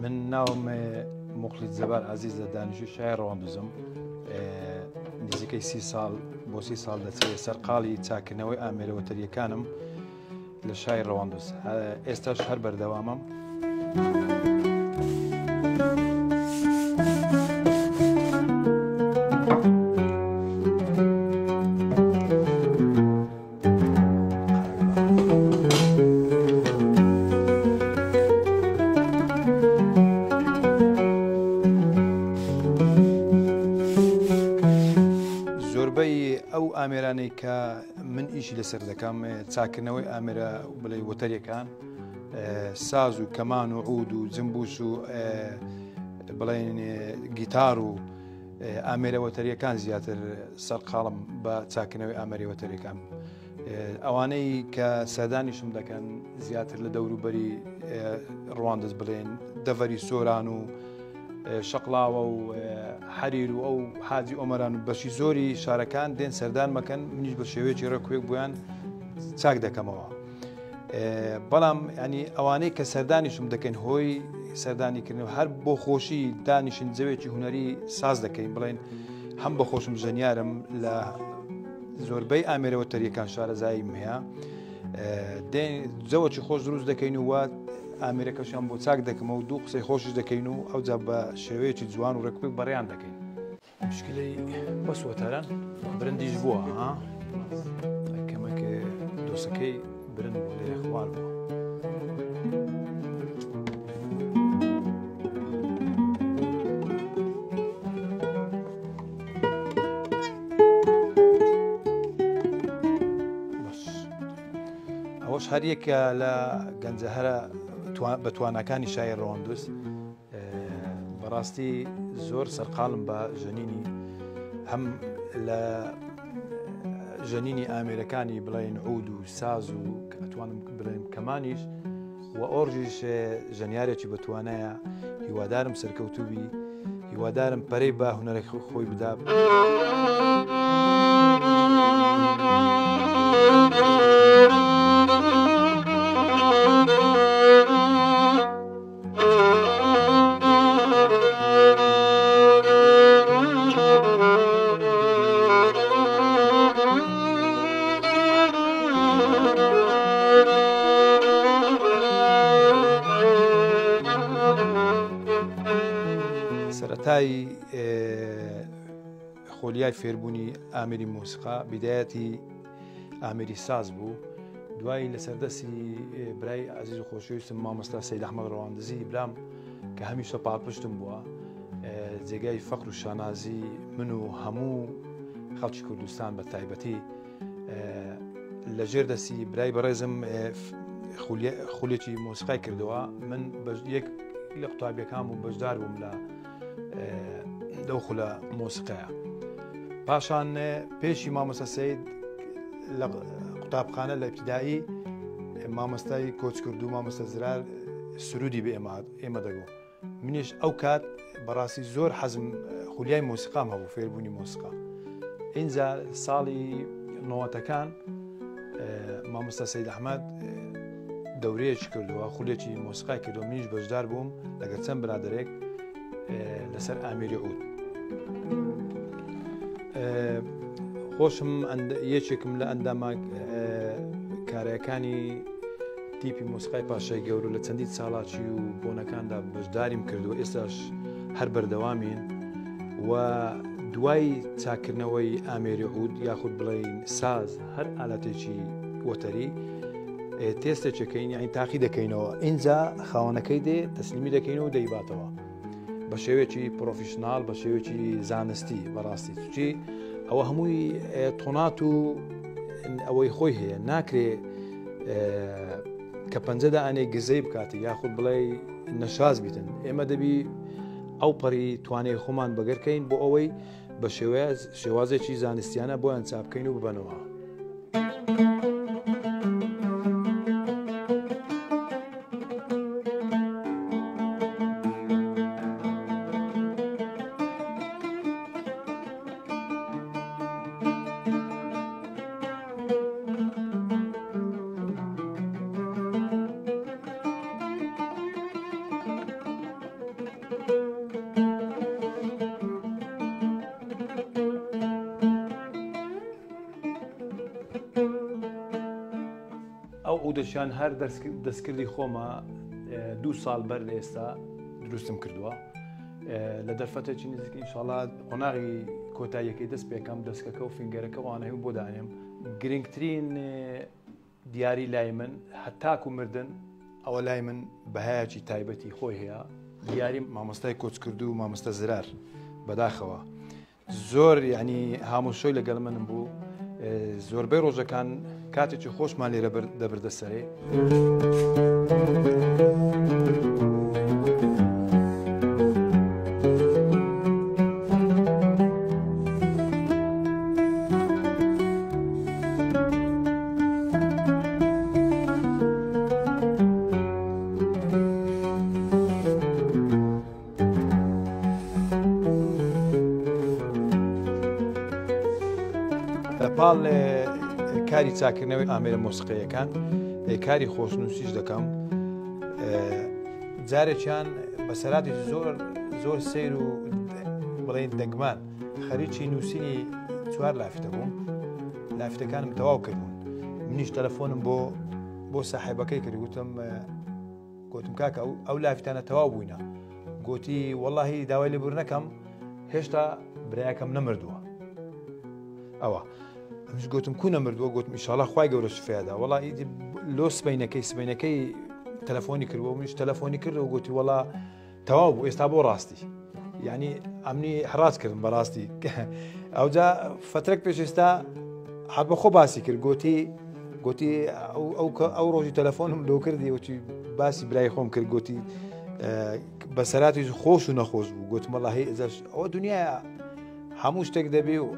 من ناوم مخلص زبار عزیز دانشجو شاعر ڕەواندوزم نزیکەی 30 ساڵ بۆ 30 ساڵ دەچێت سەرقاڵی چاکردنەوەی ئامێرەوەتەریەکانم لە شای ڕەواندوز ئێستاش هەر بەردەوامم. ئەو ئامێرانەی کە من ئیشی لەسەر دەکەم چاکردنەوەی ئامێرە بڵێ وەتەریەکان ساز و کەمان و عود و جمبوس و بڵێن گیتار و ئامێرە وەتەریەکان زیاتر سەرقاڵم بە چاکردنەوەی ئامێرە وەتەریەکان ئەوانەی کە سەردانیشم دەکەن زیاتر لە دەوروبەری ڕەواندز بڵێن دەڤەری سۆران و شەقڵاوە و حەریر و ئەو حاجی ئۆمەران و بەشی زۆری شارەکان دێن سەردان مەکەن منیش بە شێوەیەکی ڕێکوێک بۆیان چاک دەکەمەوە. بەڵام ینی ئەوانەی کە سەردانیشم دەکەین هۆی سەردانیکردنەوە هەر بۆ خۆشی دانیشن جەوێکی هوەری ساز دەکەین بڵێن هەم بە خۆشم ژەنیارم لە زۆربەی ئامێرەوەتەریەکان شارەزاییم هەیە جەوەکی خۆش دروست دەکەین و وات ئامێرەکەشیان بۆ چاک دەکەمەوە و دوو قسەی خۆشش دەکەین و ئەوجا بە شێوەیەکی جوان و ڕێکوێک بەڕێیان دەکەین. مشکلەی بەس وەتەران برندیش بووە کەمەکە دۆسەکەی برند بۆ لێرە خوار بووە. ئەوەش هەر یەکە لە گەنجەهەرە بە توانەکانی شای ڕەواندوز بەڕاستی زۆر سەرقاڵم بە ژەنینی هەم لە ژەنینی ئامێرەکانی بڵێن عود و ساز و ئەتوانم بڵێم کەمانیش و ئۆرژیش ژەنیارێکی بەتوانایە هیوادارم سەرکەوتوبی هیوادارم پەرەی بە هونەرێک خۆی بدا. سەرەتای خۆلیای فێربوونی ئامێری مۆسیقا بیدایەتی ئامێری ساز بوو دوایی لە سەردەستی برای عەزیز و خۆشەویستم مامۆستا سەید ئەحمەد ڕەواندزی برام کە هەمیشە پاڵپشتم بووە جێگای فەقر و شانازی من و هەموو خەڵکی کوردستان بە تایبەتی لەژێر دەستی برای بەڕێزم خولێکی مۆسیقای کردەوە من یەک لە قوتابیەکان و بەشدار بووم لە لەو خولە مۆسیقەیە. پاشان پێشی مامۆستا سەید لە قوتابخانە لە ئیبتیدایی مامۆستای کۆچ کرد و مامۆستا زرار سرودی بە ئێمە دەگۆ منیش ئەو کات بەڕاستی زۆر حەزم خولیای مۆسیقام هەبوو فێربوونی مۆسیقا. ئینجا ساڵی نۆوەتەکان مامۆستا سەید ئەحمەد دەورەیەکی کردووە خولێکی مۆسیقای کردەوە منیش بەشدار بووم لەگەڵ چەند برادەرێک لەسەر ئامێری عود. خۆشم یەکێکم لە ئەندامە کارەکانی تیپی مۆسیقای پاشای گەورە لە چەندی ساڵاتی و بۆنەکاندا بەشداریم کردووە ئێستاش هەر بەردەوامین و دوای چاکردنەوەی ئامێری عود یاخود بڵێن ساز هەر ئالەتێکی وەتەری تێستێکەکەین یانی تاقی دەکەینەوە ئینجا خاوەنەکەی دێ تەسلیمی دەکەینەوە دەیباتەوە بە شێوێکی پرۆفیشنال بە شێوێکی زانستی بەڕاستی چی ئەوە هەمووی تۆنات و ئەوەی خۆی هەیە ناکرێ کە پەنجەدا ئەنێ گزەی بکاتی یاخود بڵێ نەشاز بیتن ئێمە دەبی ئەو پەڕی توانەی خۆمان بەگەرکەین بۆ ئەوەی بە شێوازێکی زانستیانە بۆیان چاپکەین و ببەنەوە. دەشیان هەر دەستکردی خۆمە 2 ساڵ بەر لە ئێستا دروستم کردووە لە دەرفەتێکی نزیک ئینشاڵڵا قۆناغی کۆتاییەکەی دەست پێکەم دەستکەکە و فینگەرەکە وانەی بۆ دانێم گرنگترین دیاری لای من هەتاکو مردن ئەوە لای من بەهایەکی تایبەتی خۆی هەیە دیاری مامۆستای کۆچکردو و مامۆستا زرار بەداخەوە زۆر یعنی هاموشۆی لەگەڵ منم بوو زۆربەی ڕۆژەکان کاتێکی خۆشمان لێرە دەبردە سەرێ پاڵ کاری چاکردنەوەی ئامێرە مۆسیقیەکان کاری خۆشنووسیش دەکەم جارێکیان بەسەراتی زۆر سیر و بڵێن دەنگمان خەریکی نووسینی 4 لافتە بووم لافتەکانم تەواو کردبوون منیش تەلەفۆنم بۆ ساحێبەکەی کرد گوتم کاکە ئەو لافتانە تەواو بووینە گوتی وەڵڵاهی داوای لێبوور نەکەم هێشتا برایەکەم نەمردووە ئەوە ئەمش گوتم کو نەمردووە گوتم ئینشاڵڵا خوای گەورە شفایەدا وەڵڵا ئیدی لۆ سبەینەکەی تەلەفۆنی کردەوە منیش تەلەفۆنی کردەوە گوتی وەڵڵا تەواو بوو ئێستا بۆ ڕاستی یعنی ئەمنی حراج کردم بەڕاستی ئەوجا فترێک پێش ئێستا هەر بەخۆ باسی کرد گوتی ئەو ڕۆژی تەلەفۆنم لۆ کردی وتی باسی برای خۆم کرد گوتی بەسەراتی خۆش و نەخۆش بوو گوتم وەڵڵا ئەوە دنیاە هەموو شتێک دەبێ و